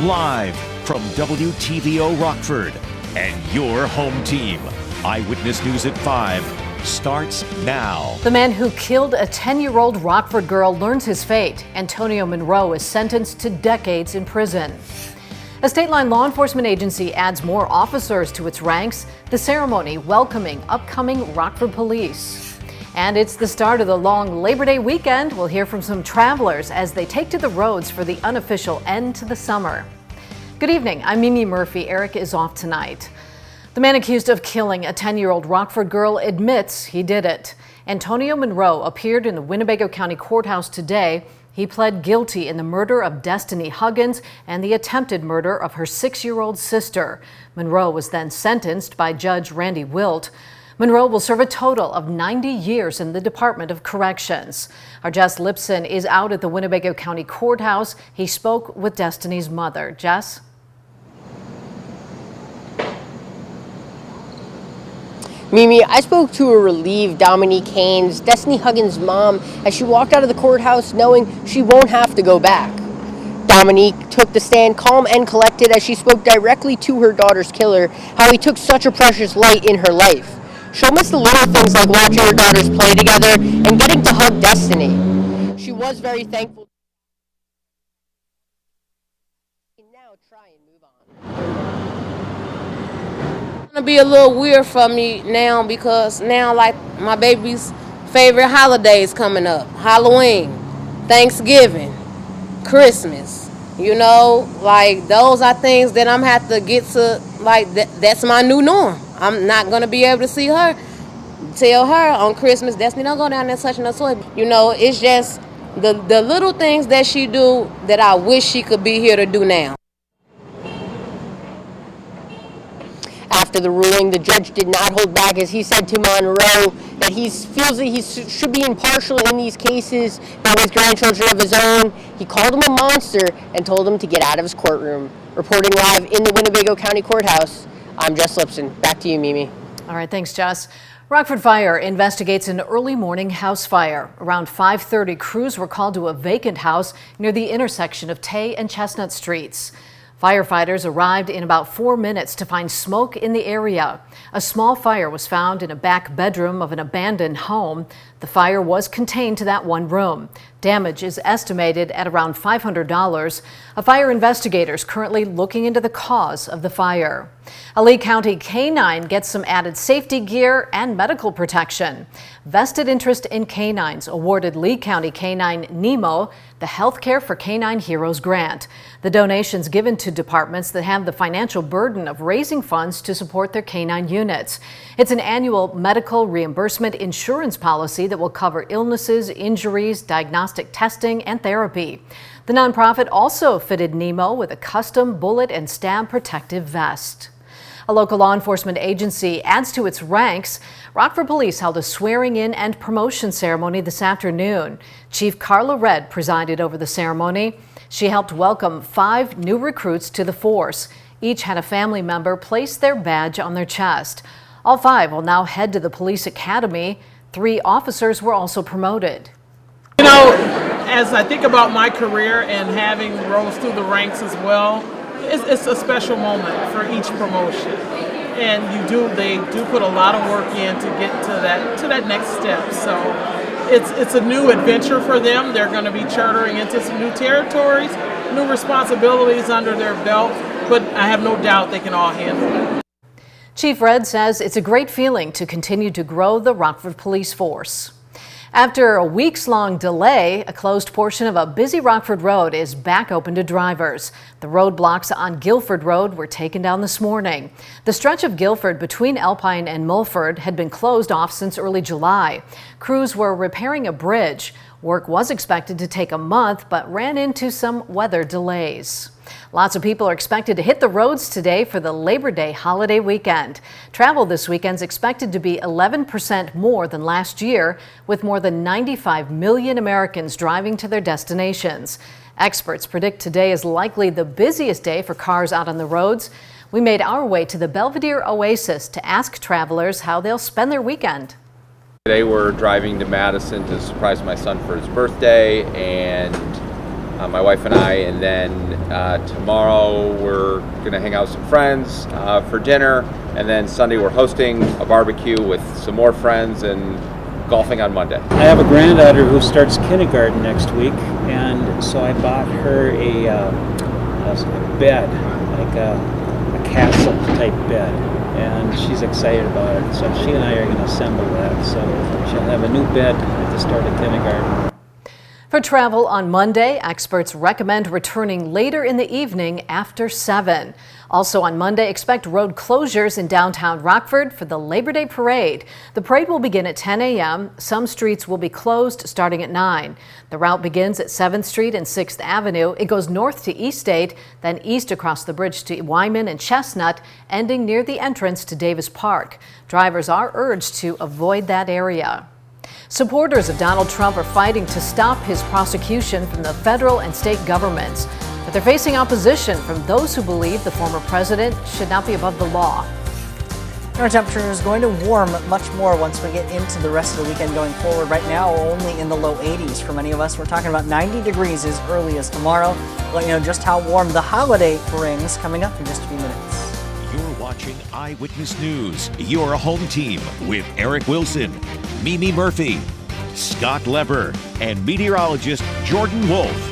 live from WTVO Rockford and your home team. Eyewitness News at 5 starts now. The man who killed a 10-year-old Rockford girl learns his fate. Antonio Monroe is sentenced to decades in prison. A state-line law enforcement agency adds more officers to its ranks. The ceremony welcoming upcoming Rockford Police. And it's the start of the long Labor Day weekend. We'll hear from some travelers as they take to the roads for the unofficial end to the summer. Good evening, I'm Mimi Murphy. Eric is off tonight. The man accused of killing a 10-year-old Rockford girl admits he did it. Antonio Monroe appeared in the Winnebago County Courthouse today. He pled guilty in the murder of Destiny Huggins and the attempted murder of her 6-year-old sister. Monroe was then sentenced by Judge Randy Wilt. Monroe will serve a total of 90 years in the Department of Corrections. Our Jess Lipson is out at the Winnebago County Courthouse. He spoke with Destiny's mother. Jess? Mimi, I spoke to a relieved Dominique Haynes, Destiny Huggins' mom, as she walked out of the courthouse knowing she won't have to go back. Dominique took the stand calm and collected as she spoke directly to her daughter's killer, how he took such a precious light in her life. She'll miss the little things like watching her daughters play together and getting to hug Destiny. She was very thankful. Now try and move on. It's gonna be a little weird for me now because now like my baby's favorite holidays coming up. Halloween, Thanksgiving, Christmas. You know, like those are things that I'm have to get to, like that's my new norm. I'm not gonna be able to see her, tell her on Christmas, Destiny, don't go down there touching no toy. You know, it's just the little things that she do that I wish she could be here to do now. After the ruling, the judge did not hold back as he said to Monroe that he feels that he should be impartial in these cases, but with grandchildren of his own. He called him a monster and told him to get out of his courtroom. Reporting live in the Winnebago County Courthouse, I'm Jess Lipson. Back to you, Mimi. All right, thanks, Jess. Rockford Fire investigates an early morning house fire. Around 5:30, crews were called to a vacant house near the intersection of Tay and Chestnut Streets. Firefighters arrived in about 4 minutes to find smoke in the area. A small fire was found in a back bedroom of an abandoned home. The fire was contained to that one room. Damage is estimated at around $500. A fire investigator is currently looking into the cause of the fire. A Lee County canine gets some added safety gear and medical protection. Vested interest in canines awarded Lee County Canine Nemo the Healthcare for Canine Heroes grant. The donations given to departments that have the financial burden of raising funds to support their canine units. It's an annual medical reimbursement insurance policy that will cover illnesses, injuries, diagnostic testing, and therapy. The nonprofit also fitted Nemo with a custom bullet and stab protective vest. A local law enforcement agency adds to its ranks. Rockford Police held a swearing-in and promotion ceremony this afternoon. Chief Carla Redd presided over the ceremony. She helped welcome 5 new recruits to the force. Each had a family member place their badge on their chest. All 5 will now head to the police academy. 3 officers were also promoted. You know, as I think about my career and having rose through the ranks as well, it's a special moment for each promotion, and they do put a lot of work in to get to that next step. So it's a new adventure for them. They're going to be chartering into some new territories, new responsibilities under their belt, but I have no doubt they can all handle it. Chief Redd says it's a great feeling to continue to grow the Rockford Police Force. After a weeks-long delay, a closed portion of a busy Rockford Road is back open to drivers. The roadblocks on Guilford Road were taken down this morning. The stretch of Guilford between Alpine and Mulford had been closed off since early July. Crews were repairing a bridge. Work was expected to take a month, but ran into some weather delays. Lots of people are expected to hit the roads today for the Labor Day holiday weekend. Travel this weekend is expected to be 11% more than last year, with more than 95 million Americans driving to their destinations. Experts predict today is likely the busiest day for cars out on the roads. We made our way to the Belvedere Oasis to ask travelers how they'll spend their weekend. Today we're driving to Madison to surprise my son for his birthday, and my wife and I, and then tomorrow we're going to hang out with some friends for dinner, and then Sunday we're hosting a barbecue with some more friends and golfing on Monday. I have a granddaughter who starts kindergarten next week, and so I bought her a bed, like a castle type bed, and she's excited about it. So she and I are going to assemble that, so she'll have a new bed at the start of kindergarten. For travel on Monday, experts recommend returning later in the evening after 7. Also on Monday, expect road closures in downtown Rockford for the Labor Day parade. The parade will begin at 10 a.m. Some streets will be closed starting at 9. The route begins at 7th Street and 6th Avenue. It goes north to East State, then east across the bridge to Wyman and Chestnut, ending near the entrance to Davis Park. Drivers are urged to avoid that area. Supporters of Donald Trump are fighting to stop his prosecution from the federal and state governments, but they're facing opposition from those who believe the former president should not be above the law. Our temperature is going to warm much more once we get into the rest of the weekend going forward. Right now, only in the low 80s for many of us. We're talking about 90 degrees as early as tomorrow. We'll let you know just how warm the holiday brings coming up in just a few minutes. You're watching Eyewitness News, your home team with Eric Wilson, Mimi Murphy, Scott Leber, and meteorologist Jordan Wolf.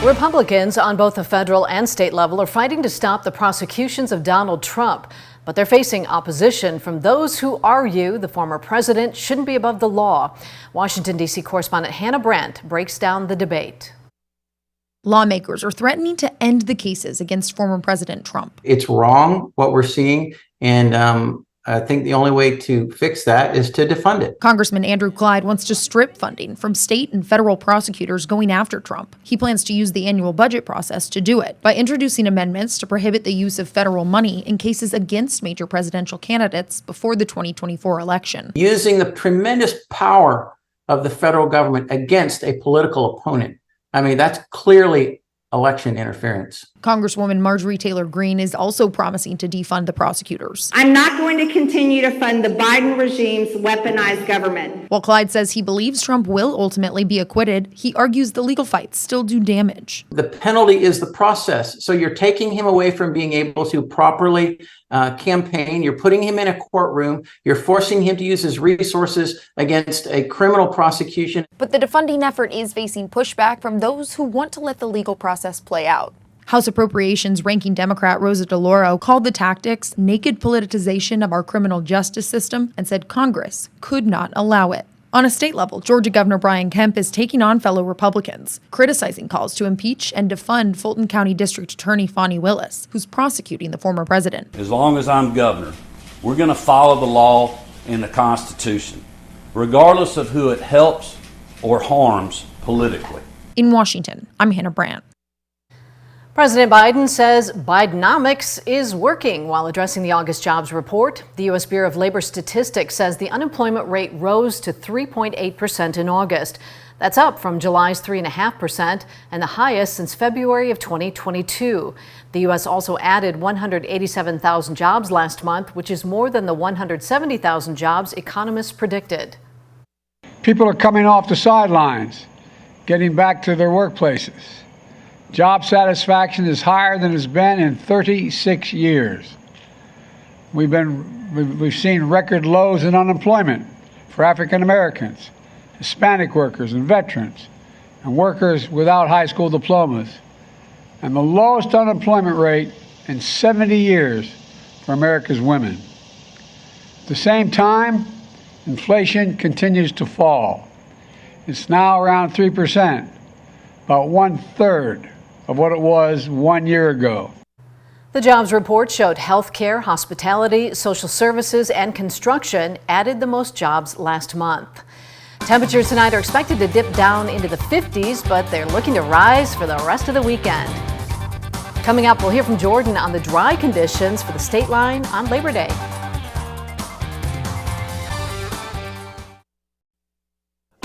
Republicans on both the federal and state level are fighting to stop the prosecutions of Donald Trump, but they're facing opposition from those who argue the former president shouldn't be above the law. Washington, D.C. correspondent Hannah Brandt breaks down the debate. Lawmakers are threatening to end the cases against former President Trump. It's wrong what we're seeing, and I think the only way to fix that is to defund it. Congressman Andrew Clyde wants to strip funding from state and federal prosecutors going after Trump. He plans to use the annual budget process to do it by introducing amendments to prohibit the use of federal money in cases against major presidential candidates before the 2024 election. Using the tremendous power of the federal government against a political opponent. I mean, that's clearly election interference. Congresswoman Marjorie Taylor Greene is also promising to defund the prosecutors. I'm not going to continue to fund the Biden regime's weaponized government. While Clyde says he believes Trump will ultimately be acquitted, he argues the legal fights still do damage. The penalty is the process. So you're taking him away from being able to properly campaign. You're putting him in a courtroom. You're forcing him to use his resources against a criminal prosecution. But the defunding effort is facing pushback from those who want to let the legal process play out. House Appropriations ranking Democrat Rosa DeLauro called the tactics naked politicization of our criminal justice system and said Congress could not allow it. On a state level, Georgia Governor Brian Kemp is taking on fellow Republicans, criticizing calls to impeach and defund Fulton County District Attorney Fani Willis, who's prosecuting the former president. As long as I'm governor, we're going to follow the law and the Constitution, regardless of who it helps or harms politically. In Washington, I'm Hannah Brandt. President Biden says Bidenomics is working while addressing the August jobs report. The U.S. Bureau of Labor Statistics says the unemployment rate rose to 3.8% in August. That's up from July's 3.5% and the highest since February of 2022. The U.S. also added 187,000 jobs last month, which is more than the 170,000 jobs economists predicted. People are coming off the sidelines, getting back to their workplaces. Job satisfaction is higher than it's been in 36 years. We've seen record lows in unemployment for African Americans, Hispanic workers and veterans, and workers without high school diplomas, and the lowest unemployment rate in 70 years for America's women. At the same time, inflation continues to fall. It's now around 3%, about 1/3 of what it was 1 year ago. The jobs report showed healthcare, hospitality, social services, and construction added the most jobs last month. Temperatures tonight are expected to dip down into the 50s, but they're looking to rise for the rest of the weekend. Coming up, we'll hear from Jordan on the dry conditions for the state line on Labor Day.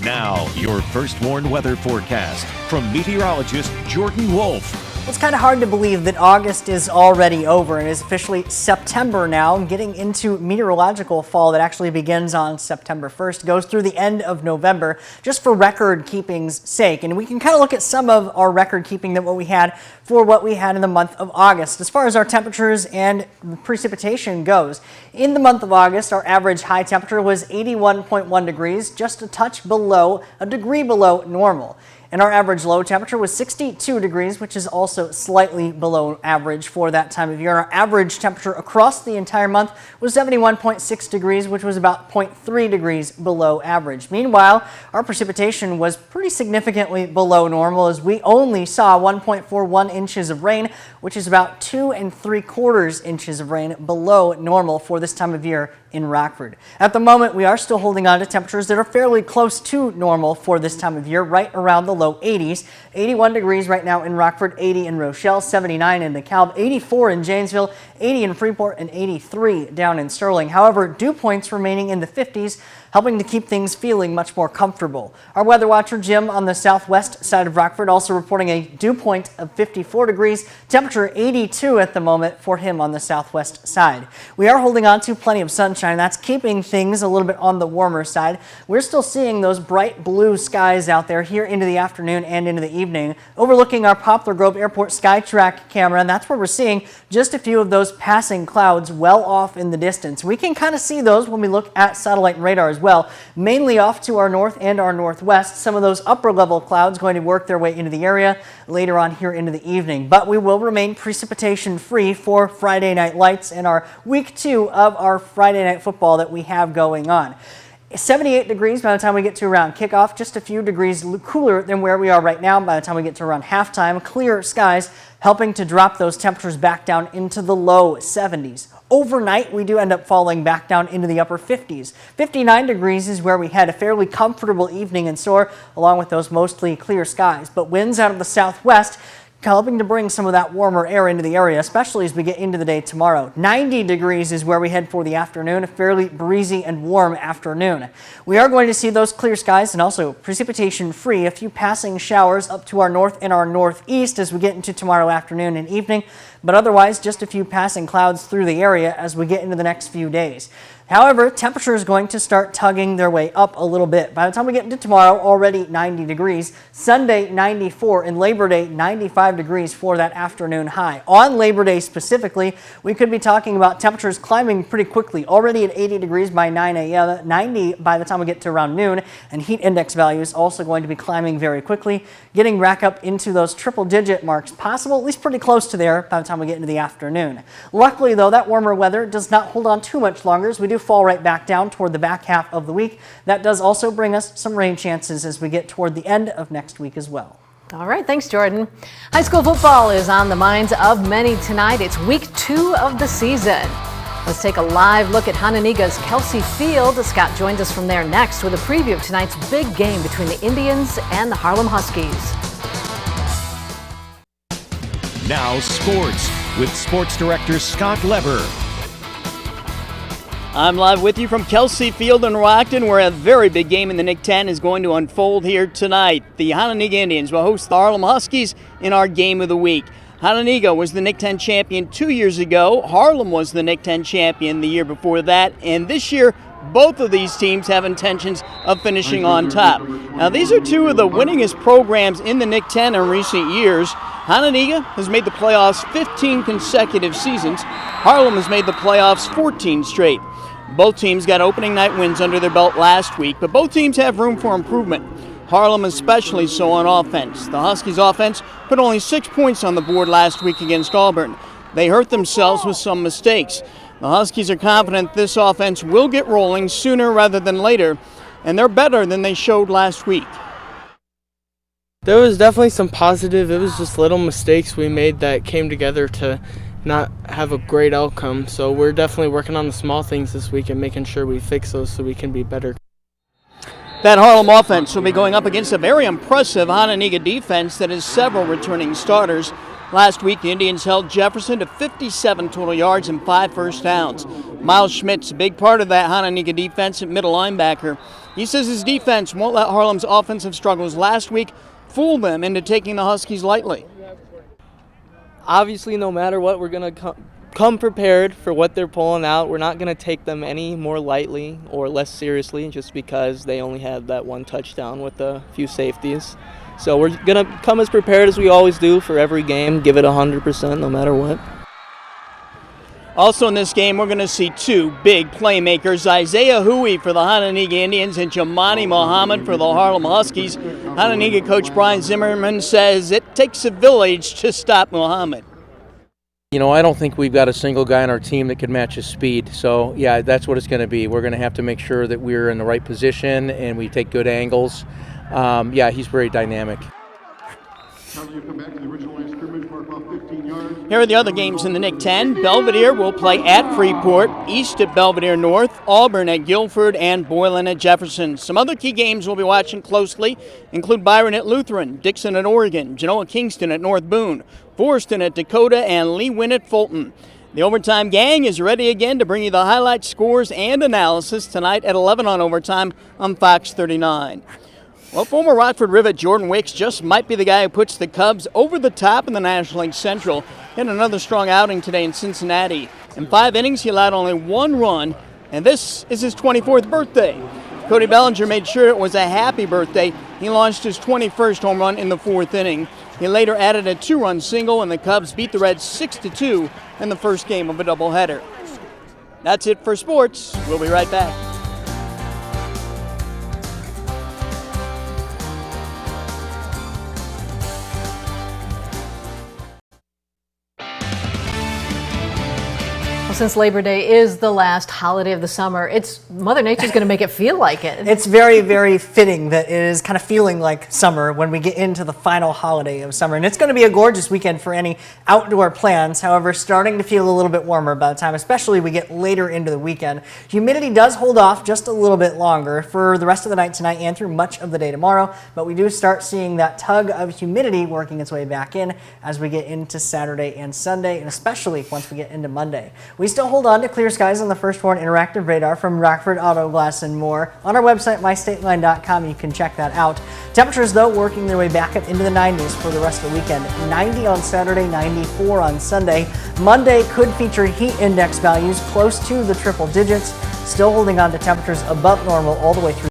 Now, your first warned weather forecast from meteorologist Jordan Wolf. It's kind of hard to believe that August is already over and is officially September now, getting into meteorological fall that actually begins on September 1st, goes through the end of November, just for record keeping's sake. And we can kind of look at some of our record keeping that what we had in the month of August. As far as our temperatures and precipitation goes, in the month of August, our average high temperature was 81.1 degrees, just a touch below, a degree below normal. And our average low temperature was 62 degrees, which is also slightly below average for that time of year. Our average temperature across the entire month was 71.6 degrees, which was about 0.3 degrees below average. Meanwhile, our precipitation was pretty significantly below normal, as we only saw 1.41 inches of rain, which is about 2 3/4 inches of rain below normal for this time of year in Rockford. At the moment, we are still holding on to temperatures that are fairly close to normal for this time of year, right around the low 80s. 81 degrees right now in Rockford, 80 in Rochelle, 79 in DeKalb, 84 in Janesville, 80 in Freeport, and 83 down in Sterling. However, dew points remaining in the 50s, helping to keep things feeling much more comfortable. Our weather watcher, Jim, on the southwest side of Rockford, also reporting a dew point of 54 degrees, temperature 82 at the moment for him on the southwest side. We are holding on to plenty of sunshine. That's keeping things a little bit on the warmer side. We're still seeing those bright blue skies out there here into the afternoon and into the evening, overlooking our Poplar Grove Airport SkyTrack camera, and that's where we're seeing just a few of those passing clouds well off in the distance. We can kind of see those when we look at satellite radar as well, mainly off to our north and our northwest. Some of those upper level clouds going to work their way into the area later on here into the evening, but we will remain precipitation free for Friday Night Lights and our week 2 of our Friday Night Football that we have going on. 78 degrees by the time we get to around kickoff, just a few degrees cooler than where we are right now by the time we get to around halftime. Clear skies helping to drop those temperatures back down into the low 70s. Overnight, we do end up falling back down into the upper 50s. 59 degrees is where we had a fairly comfortable evening in store, along with those mostly clear skies. But winds out of the southwest helping to bring some of that warmer air into the area, especially as we get into the day tomorrow. 90 degrees is where we head for the afternoon, a fairly breezy and warm afternoon. We are going to see those clear skies and also precipitation free, a few passing showers up to our north and our northeast as we get into tomorrow afternoon and evening, but otherwise just a few passing clouds through the area as we get into the next few days. However, temperature is going to start tugging their way up a little bit. By the time we get into tomorrow, already 90 degrees. Sunday, 94, and Labor Day, 95 degrees for that afternoon high. On Labor Day specifically, we could be talking about temperatures climbing pretty quickly. Already at 80 degrees by 9 a.m., 90 by the time we get to around noon, and heat index values also going to be climbing very quickly, getting back up into those triple-digit marks, possible, at least pretty close to there by the time we get into the afternoon. Luckily, though, that warmer weather does not hold on too much longer, as we do fall right back down toward the back half of the week. That does also bring us some rain chances as we get toward the end of next week as well. All right, thanks, Jordan. High school football is on the minds of many tonight. It's week 2 of the season. Let's take a live look at Hananiga's Kelsey Field. Scott joins us from there next with a preview of tonight's big game between the Indians and the Harlem Huskies. Now sports with sports director Scott Lever. I'm live with you from Kelsey Field in Rockton, where a very big game in the Nick 10 is going to unfold here tonight. The Hananiga Indians will host the Harlem Huskies in our game of the week. Hananiga was the Nick 10 champion 2 years ago. Harlem was the Nick 10 champion the year before that. And this year, both of these teams have intentions of finishing on top. Now, these are two of the winningest programs in the Nick 10 in recent years. Hananiga has made the playoffs 15 consecutive seasons. Harlem has made the playoffs 14 straight. Both teams got opening night wins under their belt last week, but both teams have room for improvement. Harlem especially so on offense. The Huskies offense put only 6 points on the board last week against Auburn. They hurt themselves with some mistakes. The Huskies are confident this offense will get rolling sooner rather than later, and they're better than they showed last week. There was definitely some positive. It was just little mistakes we made that came together to not have a great outcome. So we're definitely working on the small things this week and making sure we fix those so we can be better. That Harlem offense will be going up against a very impressive Hananiga defense that has several returning starters. Last week, the Indians held Jefferson to 57 total yards and 5 first downs. Miles Schmidt's a big part of that Hananiga defense at middle linebacker. He says his defense won't let Harlem's offensive struggles last week fool them into taking the Huskies lightly. Obviously, no matter what, we're going to come prepared for what they're pulling out. We're not going to take them any more lightly or less seriously just because they only had that one touchdown with a few safeties. So we're going to come as prepared as we always do for every game, give it 100% no matter what. Also in this game, we're going to see two big playmakers, Isaiah Huey for the Hononegah Indians and Jamani Mohammed for the Harlem Huskies. Hononegah coach Brian Zimmerman says it takes a village to stop Mohammed. You know, I don't think we've got a single guy on our team that can match his speed. So, yeah, that's what it's going to be. We're going to have to make sure that we're in the right position and we take good angles. Yeah, he's very dynamic. Here are the other games in the Nick 10. Belvedere will play at Freeport, East at Belvedere North, Auburn at Guilford, and Boylan at Jefferson. Some other key games we'll be watching closely include Byron at Lutheran, Dixon at Oregon, Genoa Kingston at North Boone, Forston at Dakota, and Lee Wynn at Fulton. The Overtime Gang is ready again to bring you the highlights, scores, and analysis tonight at 11 on Overtime on Fox 39. Well, former Rockford Rivet Jordan Wicks just might be the guy who puts the Cubs over the top in the National League Central. He had another strong outing today in Cincinnati. In 5 innings, he allowed only 1 run, and this is his 24th birthday. Cody Bellinger made sure it was a happy birthday. He launched his 21st home run in the 4th inning. He later added a 2-run single, and the Cubs beat the Reds 6-2 in the first game of a doubleheader. That's it for sports. We'll be right back. Since Labor Day is the last holiday of the summer, Mother Nature's going to make it feel like it. It's very, very fitting that it is kind of feeling like summer when we get into the final holiday of summer. And it's going to be a gorgeous weekend for any outdoor plans. However, starting to feel a little bit warmer by the time, especially we get later into the weekend. Humidity does hold off just a little bit longer for the rest of the night tonight and through much of the day tomorrow. But we do start seeing that tug of humidity working its way back in as we get into Saturday and Sunday, and especially once we get into Monday. We still hold on to clear skies on the First Warn Interactive Radar from Rockford Auto Glass and more. On our website, mystateline.com, you can check that out. Temperatures, though, working their way back up into the 90s for the rest of the weekend. 90 on Saturday, 94 on Sunday. Monday could feature heat index values close to the triple digits, still holding on to temperatures above normal all the way through